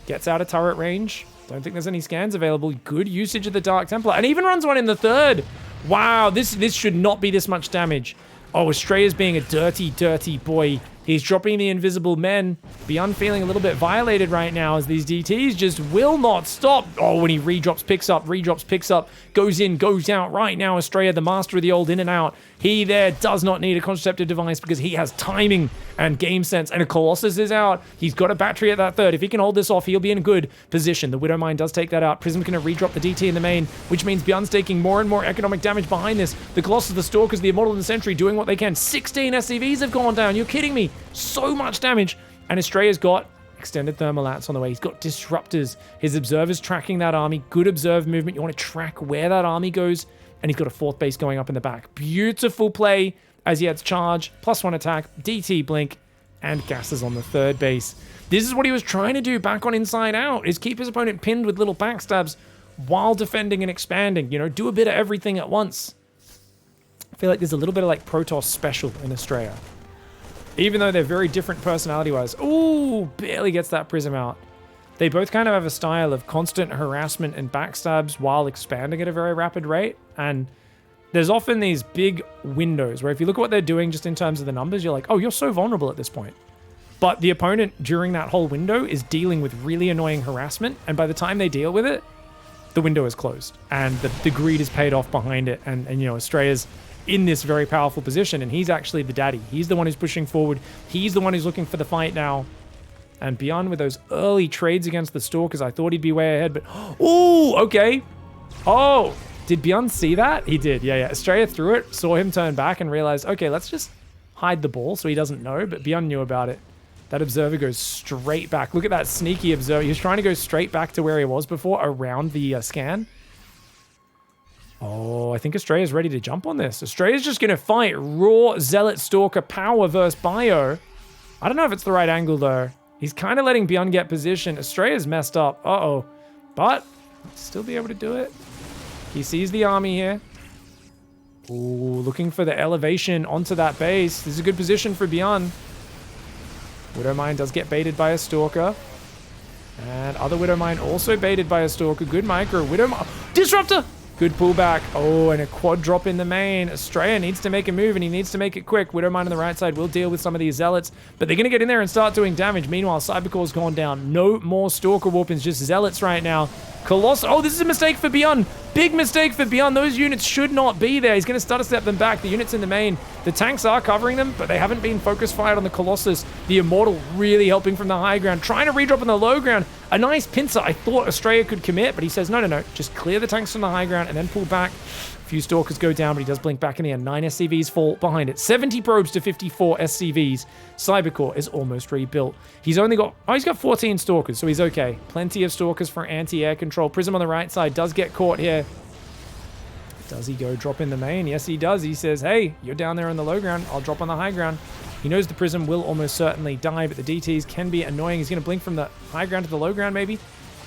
Gets out of turret range. Don't think there's any scans available. Good usage of the Dark Templar. And even runs one in the 3rd. Wow, this should not be this much damage. Oh, Astrea's being a dirty, dirty boy. He's dropping the invisible men. Byun feeling a little bit violated right now as these DTs just will not stop. Oh, when he redrops, picks up, goes in, goes out. Right now, Astrea, the master of the old in and out. He there does not need a contraceptive device because he has timing and game sense. And a Colossus is out. He's got a battery at that 3rd. If he can hold this off, he'll be in a good position. The Widow Mine does take that out. Prism's going to redrop the DT in the main, which means Byun's taking more and more economic damage behind this. The Colossus, the Stalkers, the Immortal, and the Sentry doing what they can. 16 SCVs have gone down. You're kidding me. So much damage. And Astrea's got extended thermalats on the way. He's got disruptors. His observer's tracking that army. Good observed movement. You want to track where that army goes. And he's got a 4th base going up in the back. Beautiful play as he adds charge, +1 attack, DT blink, and gases on the 3rd base. This is what he was trying to do back on Inside Out, is keep his opponent pinned with little backstabs while defending and expanding. You know, do a bit of everything at once. I feel like there's a little bit of like Protoss special in Astrea. Even though they're very different personality-wise. Ooh, barely gets that Prism out. They both kind of have a style of constant harassment and backstabs while expanding at a very rapid rate. And there's often these big windows where if you look at what they're doing just in terms of the numbers, you're like, oh, you're so vulnerable at this point. But the opponent during that whole window is dealing with really annoying harassment. And by the time they deal with it, the window is closed. And the greed is paid off behind it. And you know, Astrea's in this very powerful position. And he's actually the daddy. He's the one who's pushing forward. He's the one who's looking for the fight now. And Byun with those early trades against the Stalkers, I thought he'd be way ahead, but... Oh, okay. Oh, did Byun see that? He did, yeah. Astrea threw it, saw him turn back, and realized, okay, let's just hide the ball so he doesn't know, but Byun knew about it. That observer goes straight back. Look at that sneaky observer. He was trying to go straight back to where he was before, around the scan. Oh, I think Astrea's ready to jump on this. Astrea's just going to fight raw Zealot Stalker power versus Bio. I don't know if it's the right angle, though. He's kind of letting Byun get position. Astrea's messed up. Uh-oh. But still be able to do it. He sees the army here. Ooh, looking for the elevation onto that base. This is a good position for Byun. Widowmine does get baited by a Stalker. And other Widowmine also baited by a Stalker. Good micro. Widowmine. Disruptor! Good pullback. Oh, and a quad drop in the main. Astrea needs to make a move, and he needs to make it quick. Widowmine on the right side will deal with some of these Zealots, but they're going to get in there and start doing damage. Meanwhile, Cybercore's gone down. No more Stalker Warpins, just Zealots right now. Colossus. Oh, this is a mistake for Byun. Big mistake for Byun. Those units should not be there. He's going to stutter step them back. The units in the main. The tanks are covering them, but they haven't been focus fired on the Colossus. The Immortal really helping from the high ground. Trying to redrop on the low ground. A nice pincer. I thought Astrea could commit, but he says, no. Just clear the tanks from the high ground and then pull back. A few Stalkers go down, but he does blink back in the end. 9 SCVs fall behind it. 70 probes to 54 SCVs. Cybercore is almost rebuilt. He's only got... Oh, he's got 14 Stalkers, so he's okay. Plenty of Stalkers for anti-air control. Prism on the right side does get caught here. Does he go drop in the main? Yes, he does. He says, hey, you're down there on the low ground. I'll drop on the high ground. He knows the Prism will almost certainly die, but the DTs can be annoying. He's going to blink from the high ground to the low ground, maybe.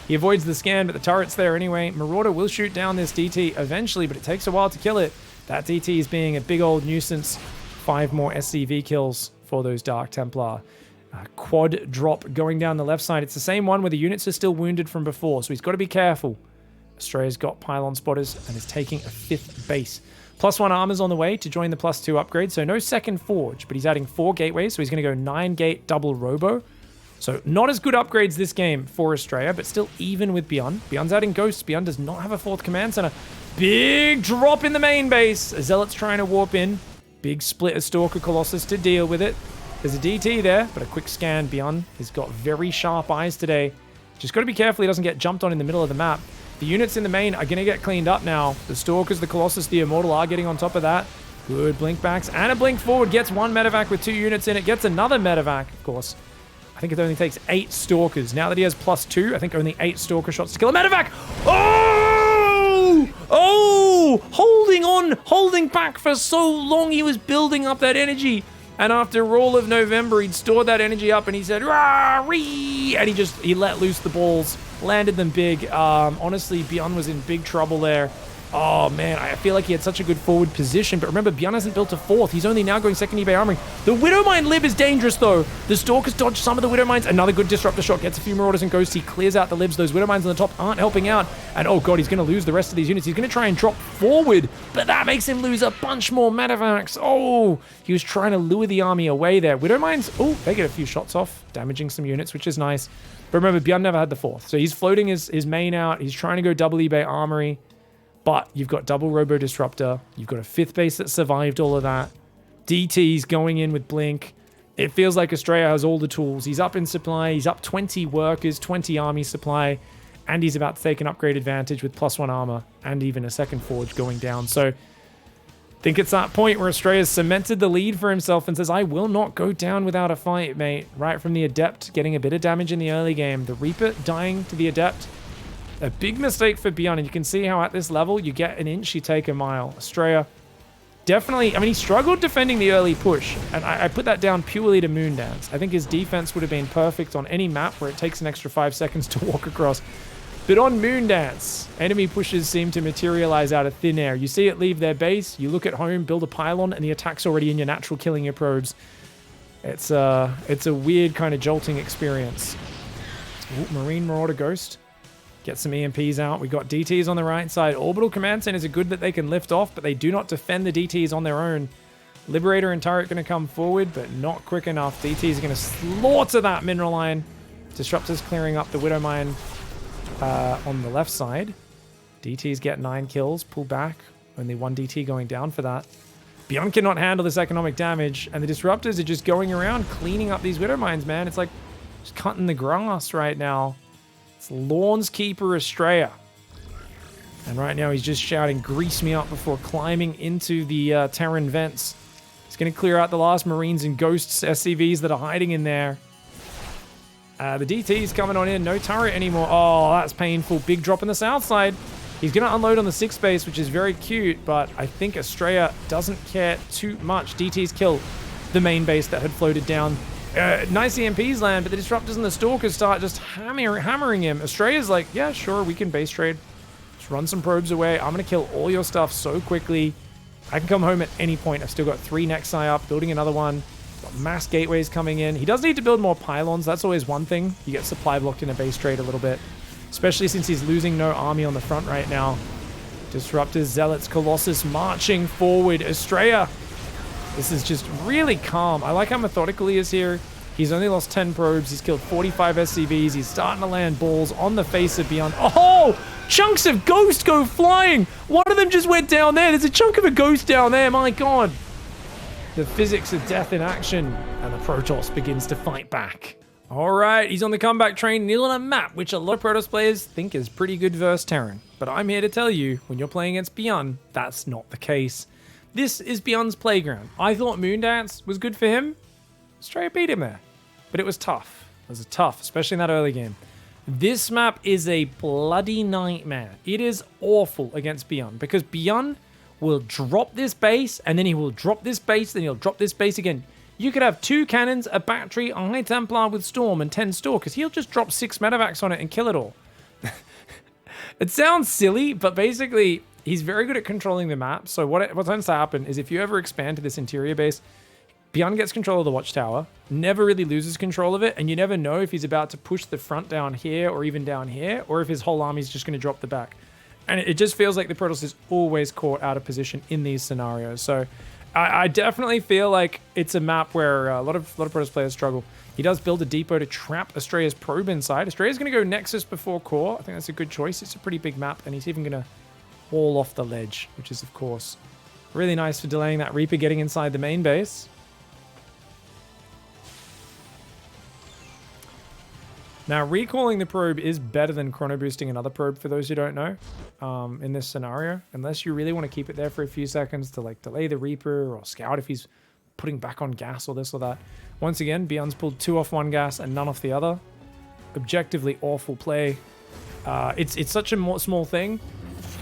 He avoids the scan, but the turret's there anyway. Marauder will shoot down this DT eventually, but it takes a while to kill it. That DT is being a big old nuisance. 5 more SCV kills for those Dark Templar. Quad drop going down the left side. It's the same one where the units are still wounded from before, so he's got to be careful. Astrea's got pylon spotters and is taking a 5th base. +1 armor's on the way to join the +2 upgrade, so no second forge, but he's adding 4 gateways, so he's going to go 9 gate double robo. So not as good upgrades this game for Astrea, but still even with Byun. Byun's adding ghosts. Byun does not have a 4th command center. Big drop in the main base. Zealot's trying to warp in. Big split of Stalker Colossus to deal with it. There's a DT there, but a quick scan. Byun has got very sharp eyes today. Just got to be careful he doesn't get jumped on in the middle of the map. The units in the main are going to get cleaned up now. The Stalkers, the Colossus, the Immortal are getting on top of that. Good blink backs and a blink forward. Gets 1 medevac with 2 units in it. Gets another medevac, of course. I think it only takes 8 Stalkers. Now that he has +2, I think only 8 Stalker shots to kill a medevac. Oh! Oh! Holding on, holding back for so long. He was building up that energy. And after all of November, he'd stored that energy up and he said, "Rah, ree!" And he let loose the balls, landed them big. Honestly, Byun was in big trouble there. Oh, man, I feel like he had such a good forward position. But remember, Byun hasn't built a 4th. He's only now going 2nd eBay armoring. The Widowmine lib is dangerous, though. The Stalkers dodge some of the Widowmines. Another good Disruptor shot. Gets a few Marauders and Ghosts. He clears out the libs. Those Widowmines on the top aren't helping out. And, oh, God, he's going to lose the rest of these units. He's going to try and drop forward. But that makes him lose a bunch more medevacs. Oh, he was trying to lure the army away there. Widowmines, oh, they get a few shots off. Damaging some units, which is nice. But remember, Byun never had the 4th. So he's floating his main out. He's trying to go double eBay armory. But you've got double Robo Disruptor. You've got a 5th base that survived all of that. DT's going in with Blink. It feels like Astrea has all the tools. He's up in supply. He's up 20 workers, 20 army supply. And he's about to take an upgrade advantage with +1 armor and even a 2nd forge going down. So I think it's that point where Astrea's cemented the lead for himself and says, I will not go down without a fight, mate. Right from the Adept, getting a bit of damage in the early game. The Reaper dying to the Adept. A big mistake for Byun, and you can see how at this level, you get an inch, you take a mile. Astrea, definitely, I mean, he struggled defending the early push, and I put that down purely to Moondance. I think his defense would have been perfect on any map where it takes an extra 5 seconds to walk across. But on Moondance, enemy pushes seem to materialize out of thin air. You see it leave their base, you look at home, build a pylon, and the attack's already in your natural, killing your probes. It's a weird kind of jolting experience. Ooh, Marine Marauder Ghost. Get some EMPs out. We got DTs on the right side. Orbital command centers are good that they can lift off, but they do not defend the DTs on their own. Liberator and turret going to come forward, but not quick enough. DTs are going to slaughter that mineral line. Disruptors clearing up the Widow Mine on the left side. DTs get 9 kills. Pull back. Only 1 DT going down for that. Byun cannot handle this economic damage, and the Disruptors are just going around cleaning up these Widow Mines, man. It's like just cutting the grass right now. Lawn's Keeper Astrea. And right now he's just shouting, grease me up before climbing into the Terran vents. He's going to clear out the last Marines and Ghosts SCVs that are hiding in there. The DT's coming on in. No turret anymore. Oh, that's painful. Big drop in the south side. He's going to unload on the 6th base, which is very cute, but I think Astrea doesn't care too much. DT's killed the main base that had floated down. Nice EMPs land, but the Disruptors and the Stalkers start just hammering him. Astrea's like, yeah, sure, we can base trade. Just run some probes away. I'm going to kill all your stuff so quickly. I can come home at any point. I've still got 3 Nexi up, building another one. Got mass gateways coming in. He does need to build more pylons. That's always one thing. You get supply blocked in a base trade a little bit, especially since he's losing no army on the front right now. Disruptors, Zealots, Colossus marching forward. Astrea. This is just really calm. I like how methodical he is here. He's only lost 10 probes. He's killed 45 SCVs. He's starting to land balls on the face of Byun. Oh! Chunks of ghost go flying! One of them just went down there. There's a chunk of a ghost down there. My God. The physics of death in action. And the Protoss begins to fight back. All right, he's on the comeback train, and he's on a map, which a lot of Protoss players think is pretty good versus Terran. But I'm here to tell you, when you're playing against Byun, that's not the case. This is Byun's playground. I thought Moondance was good for him. Straight beat him there. But it was tough. It was tough, especially in that early game. This map is a bloody nightmare. It is awful against Byun, because Byun will drop this base, and then he will drop this base, then he'll drop this base again. You could have 2 cannons, a battery, a High Templar with Storm, and 10 Stalkers. He'll just drop 6 medevacs on it and kill it all. It sounds silly, but basically he's very good at controlling the map. So what tends to happen is if you ever expand to this interior base, Byun gets control of the watchtower, never really loses control of it, and you never know if he's about to push the front down here or even down here, or if his whole army's just going to drop the back. And it just feels like the Protoss is always caught out of position in these scenarios. So I definitely feel like it's a map where a lot of Protoss players struggle. He does build a depot to trap Astrea's probe inside. Astrea's going to go Nexus before core. I think that's a good choice. It's a pretty big map, and he's even going to haul off the ledge, which is, of course, really nice for delaying that Reaper getting inside the main base. Now, recalling the probe is better than chrono boosting another probe, for those who don't know, in this scenario. Unless you really want to keep it there for a few seconds to like delay the Reaper or scout if he's putting back on gas or this or that. Once again, Byun's pulled 2 off one gas and none off the other. Objectively awful play. It's such a small thing,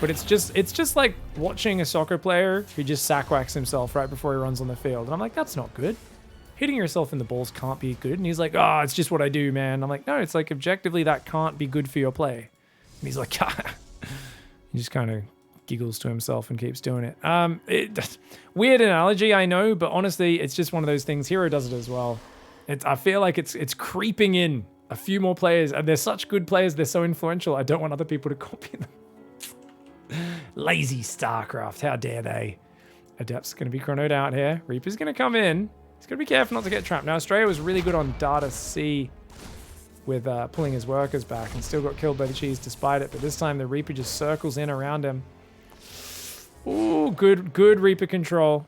but it's just like watching a soccer player who just sack-whacks himself right before he runs on the field. And I'm like, that's not good. Hitting yourself in the balls can't be good. And he's like, oh, it's just what I do, man. I'm like, no, it's like objectively that can't be good for your play. And he's like, he just kind of giggles to himself and keeps doing it. Weird analogy, I know, but honestly, it's just one of those things. Hero does it as well. I feel like it's creeping in a few more players, and they're such good players. They're so influential. I don't want other people to copy them. Lazy StarCraft. How dare they? Adept's going to be chronoed out here. Reaper's going to come in. He's got to be careful not to get trapped. Now, Astrea was really good on Data C with pulling his workers back and still got killed by the cheese despite it. But this time, the Reaper just circles in around him. Ooh, good Reaper control.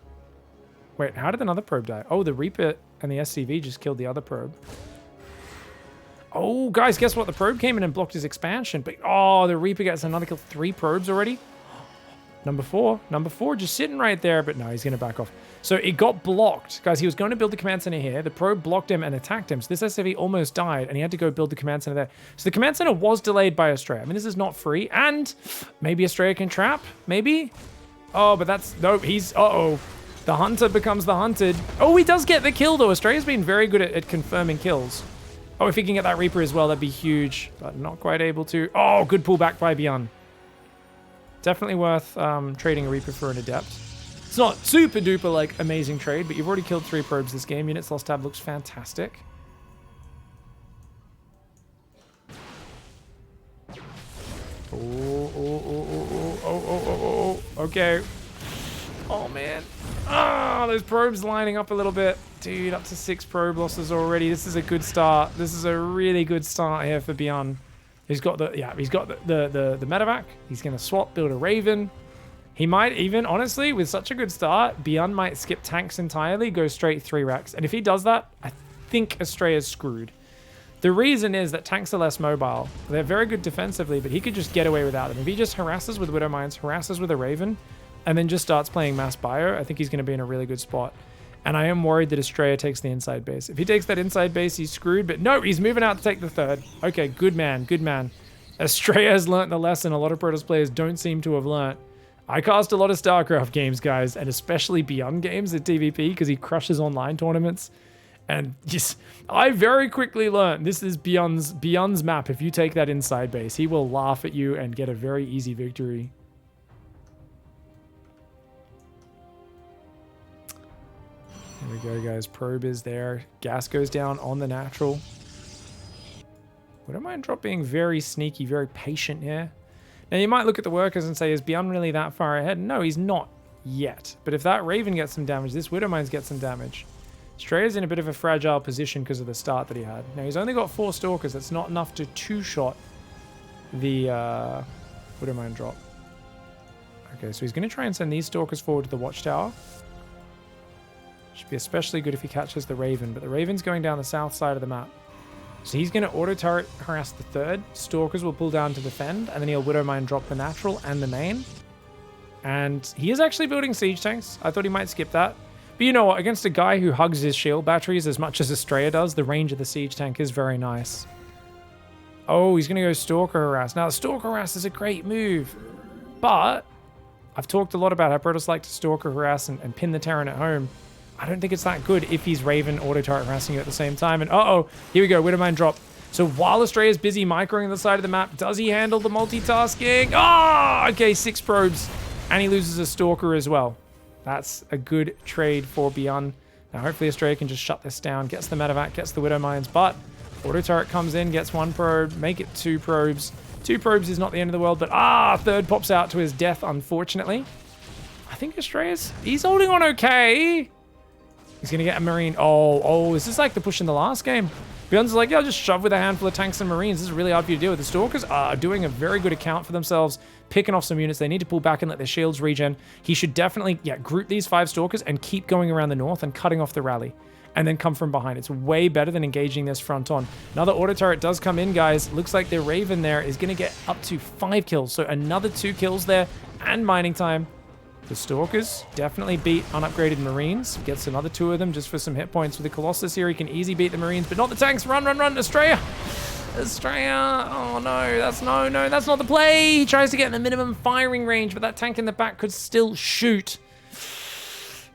Wait, how did another probe die? Oh, the Reaper and the SCV just killed the other probe. Oh, guys, guess what? The probe came in and blocked his expansion. But, oh, the Reaper gets another kill. 3 probes already. Number 4 just sitting right there, but no, he's going to back off. So it got blocked. Guys, he was going to build the command center here. The probe blocked him and attacked him. So this SCV almost died, and he had to go build the command center there. So the command center was delayed by Astrea. I mean, this is not free. And maybe Astrea can trap? Maybe? Oh, but that's... No, he's... Uh-oh. The hunter becomes the hunted. Oh, he does get the kill, though. Astrea's been very good at confirming kills. Oh, if he can get that Reaper as well, that'd be huge. But not quite able to. Oh, good pullback by Byun. Definitely worth trading a Reaper for an Adept. It's not super duper like amazing trade, but you've already killed 3 probes this game. Units lost tab looks fantastic. Oh. Okay. Oh, man. Ah, those probes lining up a little bit. Dude, up to 6 probe losses already. This is a good start. This is a really good start here for Byun. He's got the medevac. He's going to swap, build a Raven. He might even, honestly, with such a good start, Byun might skip tanks entirely, go straight 3 racks. And if he does that, I think Astrea's screwed. The reason is that tanks are less mobile. They're very good defensively, but he could just get away without them. If he just harasses with Widow Mines, harasses with a Raven, and then just starts playing mass bio, I think he's going to be in a really good spot. And I am worried that Astrea takes the inside base. If he takes that inside base, he's screwed. But no, he's moving out to take the 3rd. Okay, good man, good man. Astrea has learnt the lesson a lot of Protoss players don't seem to have learnt. I cast a lot of StarCraft games, guys, and especially Byun games at TvP because he crushes online tournaments. And just, I very quickly learned this is Byun's map. If you take that inside base, he will laugh at you and get a very easy victory. There we go, guys. Probe is there. Gas goes down on the natural. Wouldn't mind drop being very sneaky, very patient here. Now, you might look at the workers and say, is Byun really that far ahead? No, he's not yet. But if that Raven gets some damage, this Widow Mines gets some damage. Astrea's in a bit of a fragile position because of the start that he had. Now, he's only got 4 Stalkers. That's not enough to 2-shot the Widow Mine drop. Okay, so he's going to try and send these Stalkers forward to the Watchtower. Should be especially good if he catches the Raven, but the Raven's going down the south side of the map. So he's going to auto-turret harass the 3rd. Stalkers will pull down to defend, and then he'll Widow Mine drop the natural and the main. And he is actually building siege tanks. I thought he might skip that. But you know what? Against a guy who hugs his shield batteries as much as Astrea does, the range of the siege tank is very nice. Oh, he's going to go Stalker harass. Now, Stalker harass is a great move, but I've talked a lot about how Protoss like to Stalker harass and pin the Terran at home. I don't think it's that good if he's Raven auto-turret harassing you at the same time. And uh-oh, here we go, Widow Mine drop. So while Astrea's busy microing the side of the map, does he handle the multitasking? Oh, okay, 6 probes. And he loses a Stalker as well. That's a good trade for Byun. Now hopefully Astrea can just shut this down, gets the medevac, gets the Widow Mines, but auto turret comes in, gets 1 probe, make it 2 probes. 2 probes is not the end of the world, but third pops out to his death, unfortunately. I think he's holding on okay. He's gonna get a Marine. Oh, this is like the push in the last game. Byun's like, yeah, I'll just shove with a handful of tanks and Marines. This is really hard for you to deal with. The Stalkers are doing a very good account for themselves, picking off some units. They need to pull back and let their shields regen. He should definitely, group these 5 Stalkers and keep going around the north and cutting off the rally. And then come from behind. It's way better than engaging this front on. Another auto turret does come in, guys. Looks like the Raven there is going to get up to 5 kills. So another 2 kills there and mining time. The Stalkers definitely beat unupgraded Marines. Gets another 2 of them just for some hit points. With the Colossus here, he can easily beat the Marines, but not the tanks. Run, Astrea! Astrea! Oh no, that's not the play! He tries to get in the minimum firing range, but that tank in the back could still shoot.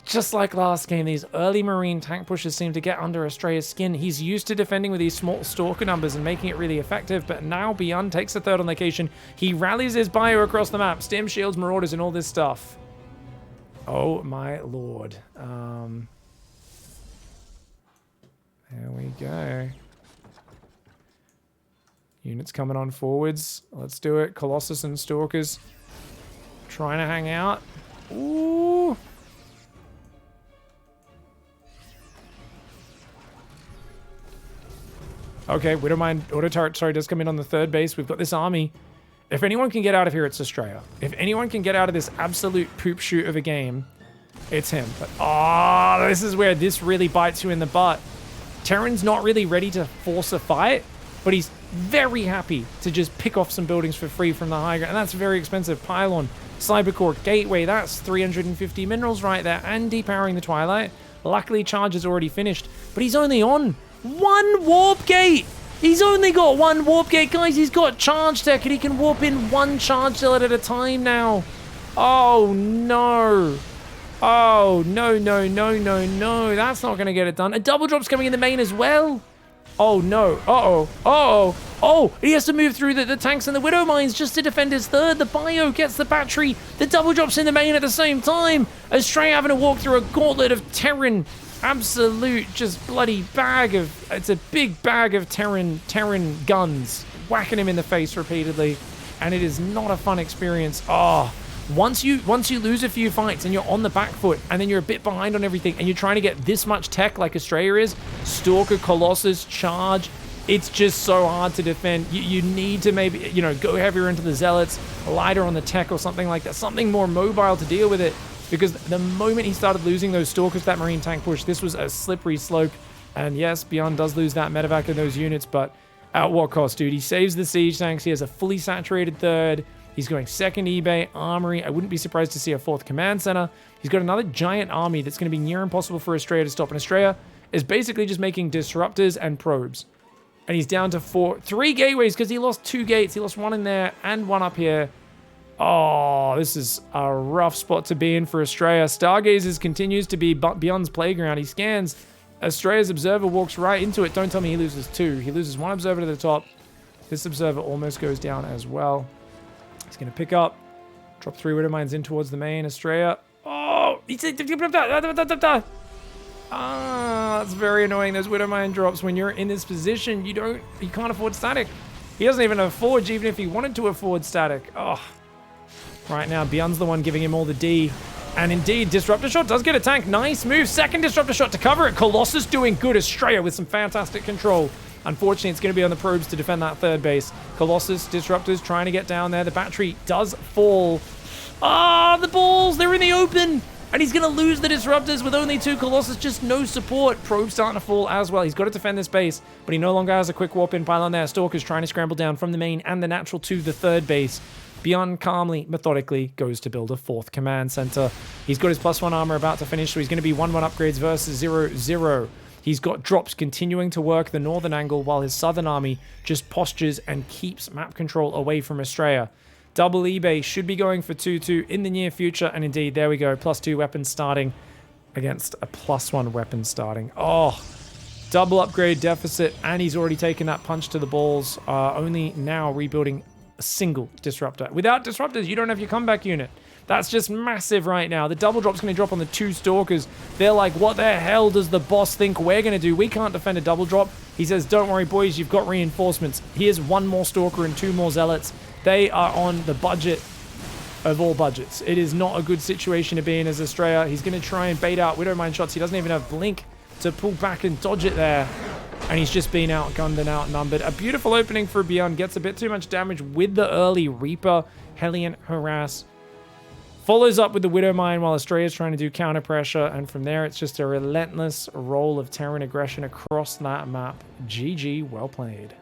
Just like last game, these early Marine tank pushes seem to get under Astrea's skin. He's used to defending with these small Stalker numbers and making it really effective, but now Byun takes the 3rd on location. He rallies his bio across the map. Stim, shields, marauders, and all this stuff. Oh my lord. There we go. Units coming on forwards. Let's do it. Colossus and Stalkers trying to hang out. Ooh. Okay, Widowmine auto turret, does come in on the 3rd base. We've got this army. If anyone can get out of here, it's Astrea. If anyone can get out of this absolute poop shoot of a game, it's him. But, this is where this really bites you in the butt. Terran's not really ready to force a fight, but he's very happy to just pick off some buildings for free from the high ground. And that's very expensive. Pylon, Cybercore, Gateway, that's 350 minerals right there. And depowering the Twilight. Luckily, charge is already finished, but he's only on 1 warp gate. He's only got 1 warp gate, guys. He's got charge tech, and he can warp in 1 charge zillet at a time now. Oh, no. Oh, no. That's not going to get it done. A double drop's coming in the main as well. Oh, no. Oh, he has to move through the tanks and the Widow Mines just to defend his 3rd. The bio gets the battery. The double drop's in the main at the same time. Astrea having to walk through a gauntlet of Terran. Absolute just bloody bag of, it's a big bag of Terran guns whacking him in the face repeatedly, and it is not a fun experience. Once you lose a few fights and you're on the back foot and then you're a bit behind on everything and you're trying to get this much tech like Astrea is, Stalker, Colossus, charge, it's just so hard to defend. You need to maybe, go heavier into the zealots, lighter on the tech or something like that, something more mobile to deal with it. Because the moment he started losing those Stalkers, that Marine tank push, this was a slippery slope. And yes, Byun does lose that medevac in those units, but at what cost, dude? He saves the siege tanks. He has a fully saturated 3rd. He's going 2nd eBay, Armory. I wouldn't be surprised to see a 4th command center. He's got another giant army that's going to be near impossible for Astrea to stop. And Astrea is basically just making disruptors and probes. And he's down to 3 gateways because he lost 2 gates. He lost 1 in there and 1 up here. Oh, this is a rough spot to be in for Astrea. Stargazers continues to be Byun's playground. He scans. Astrea's observer walks right into it. Don't tell me he loses 2. He loses 1 observer to the top. This observer almost goes down as well. He's going to pick up. Drop 3 Widow Mines in towards the main. Astrea. Oh! That's very annoying. Those Widow Mine drops. When you're in this position, you can't afford static. He doesn't even have forge, even if he wanted to afford static. Oh. Right now, Byun's the one giving him all the D. And indeed, Disruptor Shot does get a tank. Nice move. 2nd Disruptor Shot to cover it. Colossus doing good. Astrea with some fantastic control. Unfortunately, it's going to be on the probes to defend that 3rd base. Colossus, Disruptors trying to get down there. The battery does fall. The balls. They're in the open. And he's going to lose the Disruptors with only 2 Colossus. Just no support. Probe starting to fall as well. He's got to defend this base, but he no longer has a quick warp-in pylon there. Stalker's trying to scramble down from the main and the natural to the 3rd base. Byun calmly, methodically goes to build a 4th command center. He's got his +1 armor about to finish, so he's going to be 1-1 upgrades versus 0-0. He's got drops continuing to work the northern angle while his southern army just postures and keeps map control away from Astrea. Double eBay should be going for 2-2 in the near future, and indeed, there we go. +2 weapons starting against a +1 weapon starting. Oh, Double upgrade deficit, and he's already taken that punch to the balls. Only now rebuilding a single disruptor. Without disruptors, you don't have your comeback unit. That's just massive right now. The double drop's going to drop on the 2 stalkers. They're like, what the hell does the boss think we're going to do? We can't defend a double drop. He says, don't worry, boys, you've got reinforcements. Here's 1 more stalker and 2 more zealots. They are on the budget of all budgets. It is not a good situation to be in as Astrea. He's going to try and bait out Widowmine shots. He doesn't even have blink to pull back and dodge it there. And he's just been outgunned and outnumbered. A beautiful opening for Byun. Gets a bit too much damage with the early Reaper. Hellion Harass. Follows up with the Widowmine while Astrea is trying to do counter pressure. And from there, it's just a relentless roll of Terran aggression across that map. GG, well played.